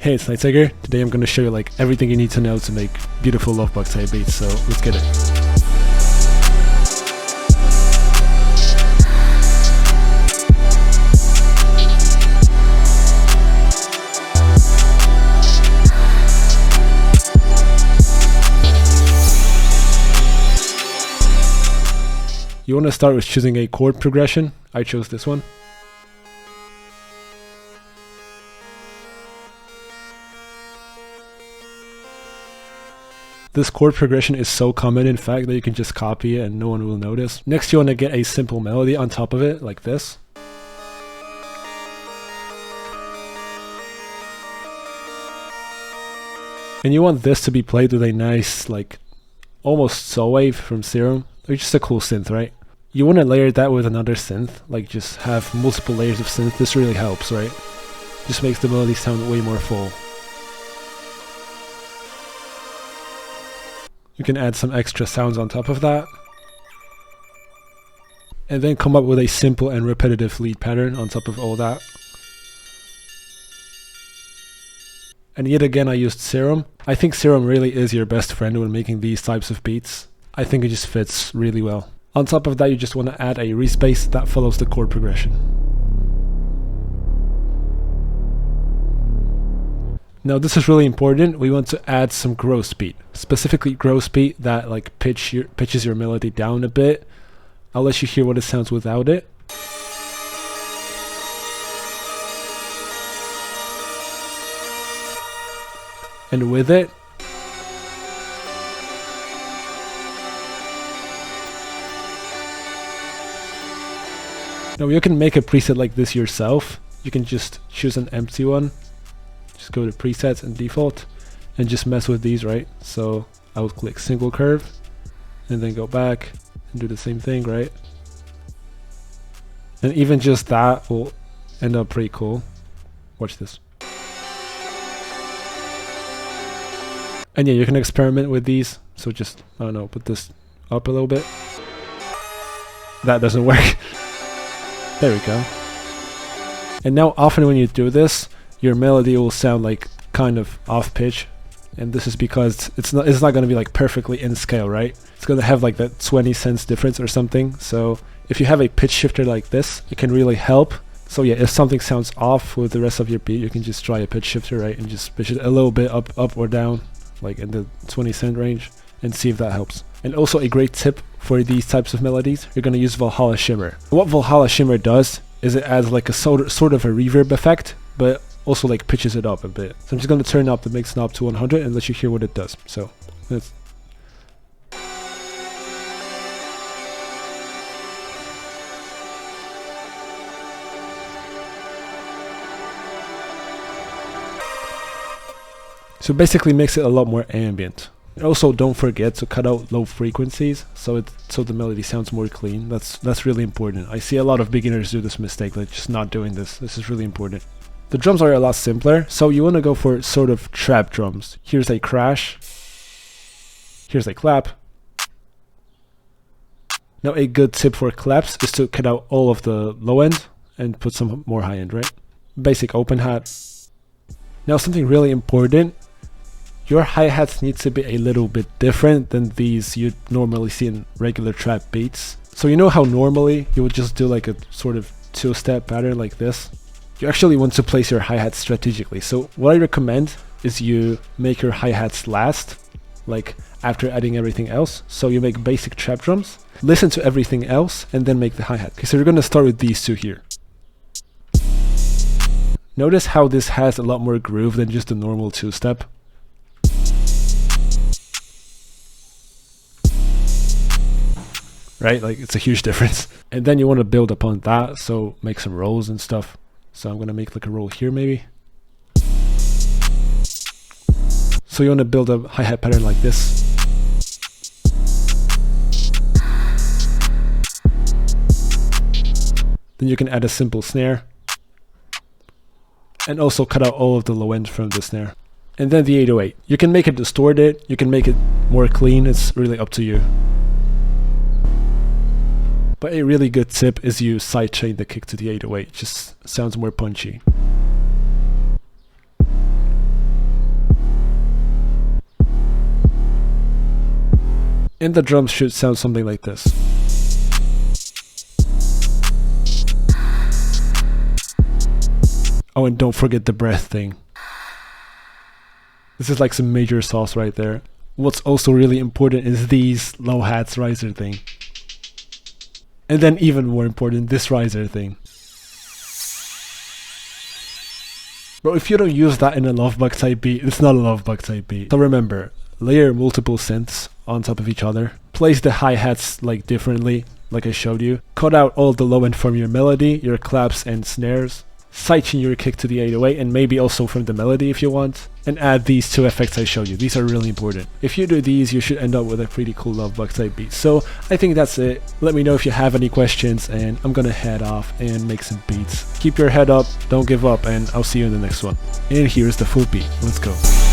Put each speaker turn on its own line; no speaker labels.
Hey, it's Nightiger. Today I'm going to show you like everything you need to know to make beautiful lovebug type beats, so let's get it. You want to start with choosing a chord progression. I chose this one. This chord progression is so common in fact that you can just copy it and no one will notice. Next you want to get a simple melody on top of it, like this. And you want this to be played with a nice, like, almost saw wave from Serum. Or just a cool synth, right? You want to layer that with another synth, like just have multiple layers of synth. This really helps, right? Just makes the melody sound way more full. You can add some extra sounds on top of that. And then come up with a simple and repetitive lead pattern on top of all that. And yet again I used Serum. I think Serum really is your best friend when making these types of beats. I think it just fits really well. On top of that you just want to add a respace that follows the chord progression. Now this is really important. We want to add some grow speed, specifically grow speed that like pitches your melody down a bit. I'll let you hear what it sounds without it. And with it. Now you can make a preset like this yourself. You can just choose an empty one. Just go to presets and default and just mess with these, right? So I would click single curve and then go back and do the same thing, right? And even just that will end up pretty cool. Watch this. And yeah, you can experiment with these. So just, I don't know, put this up a little bit. That doesn't work. There we go. And now often when you do this, your melody will sound like kind of off pitch. And this is because it's not going to be like perfectly in scale, right? It's going to have like that 20 cents difference or something. So if you have a pitch shifter like this, it can really help. So yeah, if something sounds off with the rest of your beat, you can just try a pitch shifter, right? And just pitch it a little bit up or down, like in the 20 cent range, and see if that helps. And also a great tip for these types of melodies, you're going to use Valhalla Shimmer. What Valhalla Shimmer does is it adds like a sort of a reverb effect, but also like pitches it up a bit. So I'm just going to turn up the mix knob to 100 and let you hear what it does. So let's. So basically makes it a lot more ambient. And also don't forget to cut out low frequencies so the melody sounds more clean. That's really important. I see a lot of beginners do this mistake, like just not doing this. This is really important. The drums are a lot simpler, so you want to go for sort of trap drums. Here's a crash. Here's a clap. Now a good tip for claps is to cut out all of the low end and put some more high end, right? Basic open hat. Now something really important. Your hi-hats need to be a little bit different than these you normally see in regular trap beats. So you know how normally you would just do like a sort of two-step pattern like this? You actually want to place your hi-hats strategically. So what I recommend is you make your hi-hats last, like after adding everything else. So you make basic trap drums, listen to everything else, and then make the hi-hat. Okay, so you're going to start with these two here. Notice how this has a lot more groove than just a normal two-step. Right, like it's a huge difference. And then you want to build upon that, so make some rolls and stuff. So I'm gonna make like a roll here maybe. So you want to build a hi-hat pattern like this. Then you can add a simple snare. And also cut out all of the low end from the snare. And then the 808. You can make it distorted, you can make it more clean, it's really up to you. But a really good tip is you sidechain the kick to the 808, it just sounds more punchy. And the drums should sound something like this. Oh, and don't forget the breath thing. This is like some major sauce right there. What's also really important is these low hats riser thing. And then even more important, this riser thing. Bro, if you don't use that in a lovebug type beat, it's not a lovebug type beat. So remember, layer multiple synths on top of each other. Place the hi-hats like differently, like I showed you. Cut out all the low end from your melody, your claps and snares. Sidechain your kick to the 808 and maybe also from the melody if you want. And add these two effects I showed you. These are really important. If you do these, you should end up with a pretty cool lovebug type beat. So I think that's it. Let me know if you have any questions, and I'm gonna head off and make some beats. Keep your head up, don't give up, and I'll see you in the next one. And here's the full beat. Let's go.